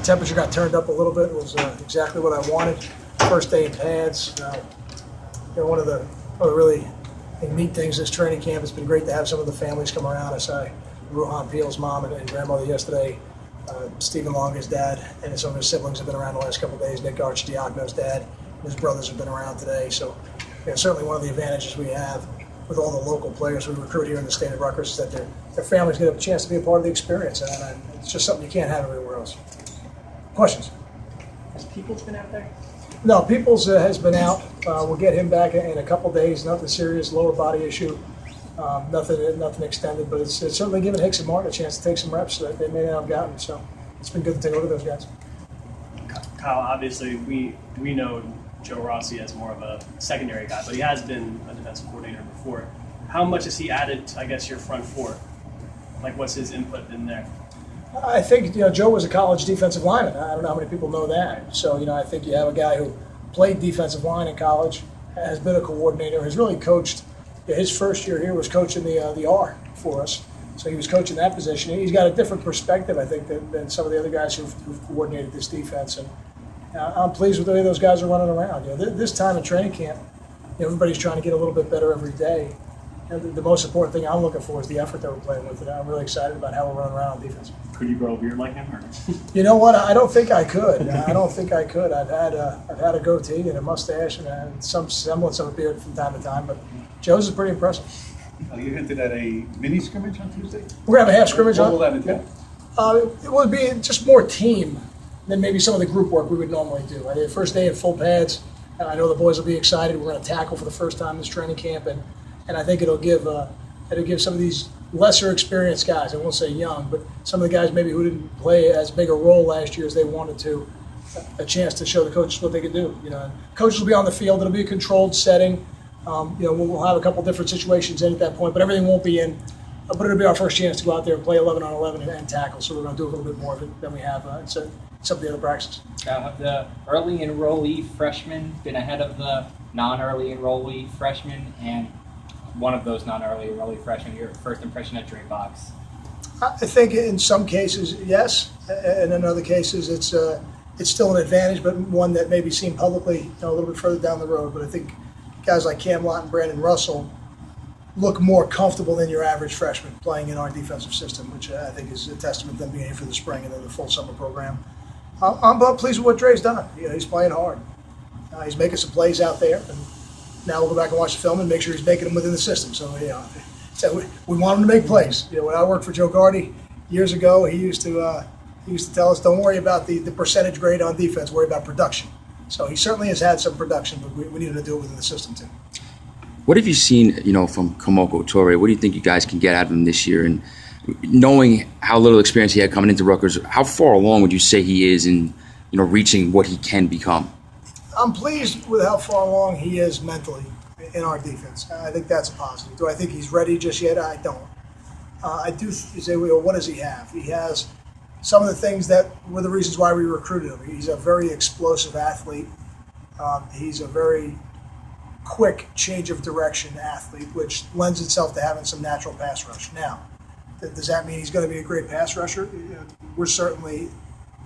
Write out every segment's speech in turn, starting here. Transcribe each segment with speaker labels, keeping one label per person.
Speaker 1: temperature got turned up a little bit. It was exactly what I wanted. First day in pads. One of the really neat things this training camp. It's been great to have some of the families come around. I saw Ruhan Peel's mom and grandmother yesterday. Stephen Long, his dad, and some of his siblings have been around the last couple of days. Nick Archidiakono's dad and his brothers have been around today. So certainly one of the advantages we have with all the local players we recruit here in the state of Rutgers is that their families get a chance to be a part of the experience. And it's just something you can't have everywhere else. Questions?
Speaker 2: Has Peoples been out there?
Speaker 1: No, Peoples has been out. We'll get him back in a couple days. Nothing serious, lower body issue. Nothing extended, but it's certainly given Hicks and Martin a chance to take some reps that they may not have gotten. So it's been good to take a look at those guys.
Speaker 2: Kyle, obviously we know Joe Rossi as more of a secondary guy, but he has been a defensive coordinator before. How much has he added, I guess, your front four? Like, what's his input in there?
Speaker 1: I think Joe was a college defensive lineman. I don't know how many people know that. So I think you have a guy who played defensive line in college, has been a coordinator, has really coached. His first year here was coaching the R for us. So he was coaching that position. He's got a different perspective, I think, than some of the other guys who've coordinated this defense. And I'm pleased with the way those guys are running around. This time in training camp, everybody's trying to get a little bit better every day. And the most important thing I'm looking for is the effort that we're playing with. And I'm really excited about how we're running around on defense.
Speaker 2: Could you grow a beard like him? Or?
Speaker 1: You know what? I don't think I could. I've had a goatee and a mustache and some semblance of a beard from time to time, but Joe's is pretty impressive.
Speaker 3: You hinted at a mini scrimmage on Tuesday?
Speaker 1: We're going to have a half scrimmage
Speaker 3: What
Speaker 1: on.
Speaker 3: will that entail?
Speaker 1: It would be just more team than maybe some of the group work we would normally do. I did first day in full pads. I know the boys will be excited. We're going to tackle for the first time this training camp, and I think it'll give some of these lesser experienced guys, I won't say young, but some of the guys maybe who didn't play as big a role last year as they wanted to, a chance to show the coaches what they can do. Coaches will be on the field. It'll be a controlled setting. We'll have a couple different situations in at that point, but everything won't be in. But it'll be our first chance to go out there and play 11 on 11 and tackle. So we're going to do a little bit more of it than we have in some of the other practices.
Speaker 4: Now, have the early enrollee freshmen been ahead of the non-early enrollee freshmen? And one of those non-early enrollee freshmen, your first impression at Dre Box?
Speaker 1: I think in some cases, yes, and in other cases, it's still an advantage, but one that maybe seen publicly a little bit further down the road. But I think guys like Cam Lott and Brandon Russell look more comfortable than your average freshman playing in our defensive system, which I think is a testament to them being here for the spring and then the full summer program. I'm pleased with what Dre's done. He's playing hard. He's making some plays out there, and now we'll go back and watch the film and make sure he's making them within the system. So, so we want him to make plays. When I worked for Joe Gardy years ago, he used to tell us, don't worry about the percentage grade on defense, worry about production. So he certainly has had some production, but we need him to do it within the system too.
Speaker 5: What have you seen, from Kamoko Torre? What do you think you guys can get out of him this year? And knowing how little experience he had coming into Rutgers, how far along would you say he is in, reaching what he can become?
Speaker 1: I'm pleased with how far along he is mentally in our defense. I think that's a positive. Do I think he's ready just yet? I don't. I do say, what does he have? He has some of the things that were the reasons why we recruited him. He's a very explosive athlete. He's a very quick change of direction athlete, which lends itself to having some natural pass rush. Now, does that mean he's going to be a great pass rusher? We're certainly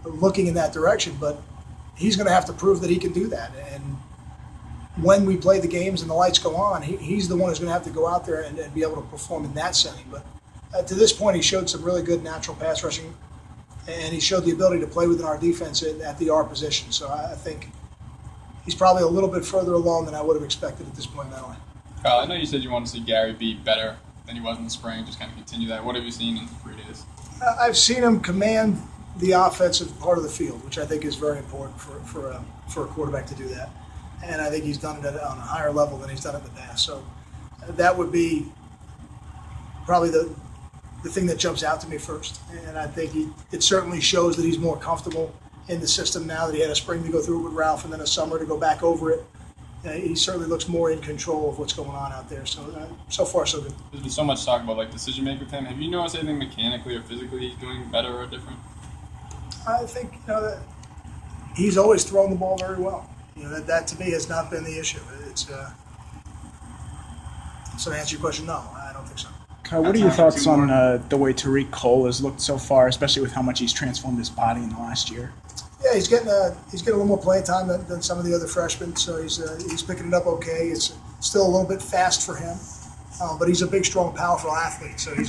Speaker 1: looking in that direction, but he's going to have to prove that he can do that. And when we play the games and the lights go on, he's the one who's going to have to go out there and be able to perform in that setting. But to this point, he showed some really good natural pass rushing, and he showed the ability to play within our defense at the R position. So I think he's probably a little bit further along than I would have expected at this point mentally.
Speaker 6: Kyle, I know you said you want to see Gary be better than he was in the spring, just kind of continue that. What have you seen in 3 days?
Speaker 1: I've seen him command the offensive part of the field, which I think is very important for a quarterback to do that. And I think he's done it on a higher level than he's done it in the past. So that would be probably the thing that jumps out to me first. And I think it certainly shows that he's more comfortable in the system now that he had a spring to go through it with Ralph and then a summer to go back over it. He certainly looks more in control of what's going on out there. So far, so good.
Speaker 6: There's been so much talk about decision making with him. Have you noticed anything mechanically or physically he's doing better or different?
Speaker 1: I think that he's always thrown the ball very well. That to me has not been the issue. So to answer your question, no, I don't think so.
Speaker 7: Kyle, what are your thoughts on the way Tariq Cole has looked so far, especially with how much he's transformed his body in the last year?
Speaker 1: Yeah, he's getting a little more playing time than some of the other freshmen, so he's picking it up okay. It's still a little bit fast for him, but he's a big, strong, powerful athlete, so he's